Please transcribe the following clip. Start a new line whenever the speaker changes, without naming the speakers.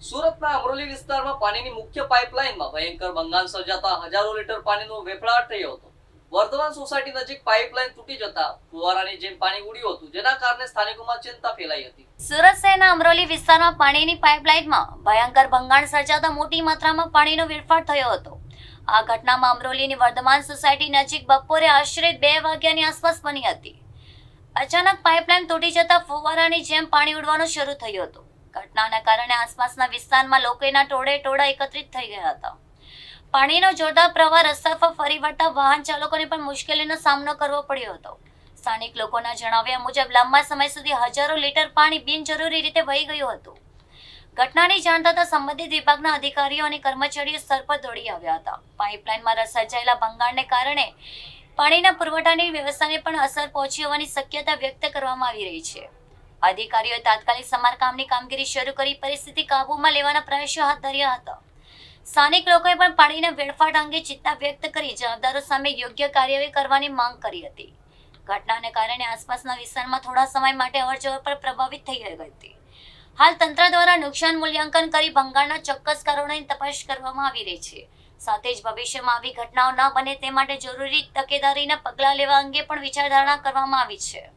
સુરતના અમરોલી વિસ્તારમાં પાણીની મુખ્ય પાઇપલાઇનમાં ભયંકર ભંગાણ સર્જાતા હજારો લીટર પાણીનો વેફળાટ થયો હતો. વર્ધમાન સોસાયટી નજીક પાઇપલાઇન તૂટી જતા ફુવારાની જેમ પાણી ઉડ્યું હતું, જેના કારણે સ્થાનિકોમાં ચિંતા ફેલાઈ હતી.
સુરત શહેરના અમરોલી વિસ્તારમાં પાણીની પાઇપલાઇનમાં ભયંકર ભંગાણ સર્જાતા મોટી માત્રામાં પાણીનો વેડફાટ થયો હતો. આ ઘટનામાં અમરોલીની વર્ધમાન સોસાયટી નજીક બપોરે આશરે 2 વાગ્યાની આસપાસ બની હતી. અચાનક પાઇપલાઇન તૂટી જતા ફુવારાની જેમ પાણી ઉડવાનું શરૂ થયું હતું. ઘટનાના કારણે આસપાસના વિસ્તારમાં લોકોના ટોળે એકત્રિત થઈ ગયા હતા. પાણીનો જોરદાર પ્રવાહ રસ્તા પર ફરી વળતા વાહન ચાલકોને પણ મુશ્કેલીનો સામનો કરવો પડ્યો હતો. સ્થાનિક લોકોના જણાવ્યા મુજબ લાંબા સમય સુધી હજારો લીટર પાણી બિનજરૂરી રીતે વહી ગયું હતું. ઘટનાની જાણ થતાં સંબંધિત વિભાગના અધિકારીઓ અને કર્મચારીઓ સ્થળ પર દોડી આવ્યા હતા. પાઇપલાઇનમાં સર્જાયેલા ભંગાણને કારણે પાણીના પુરવઠાની વ્યવસ્થાને પણ અસર પહોંચી હોવાની શક્યતા વ્યક્ત કરવામાં આવી રહી છે. અધિકારીઓએ તાત્કાલિક સમારકામની કામગીરી શરૂ કરી પરિસ્થિતિ કાબૂમાં લેવાના પ્રયાસો હાથ ધર્યા હતા. સ્થાનિક લોકોએ પણ પાણીના વેડફાટ અંગે ચિંતા વ્યક્ત કરી જવાબદારો સામે યોગ્ય કાર્યવાહી કરવાની માંગ કરી હતી. ઘટનાને કારણે આસપાસના વિસ્તારમાં થોડા સમય માટે અવરજવર પર પ્રભાવિત થઈ ગઈ હતી. હાલ તંત્ર દ્વારા નુકસાન મૂલ્યાંકન કરી ભંગાણના ચોક્કસ કારણોની તપાસ કરવામાં આવી રહી છે. સાથે જ ભવિષ્યમાં આવી ઘટનાઓ ન બને તે માટે જરૂરી તકેદારીના પગલાં લેવા અંગે પણ વિચારધારણા કરવામાં આવી છે.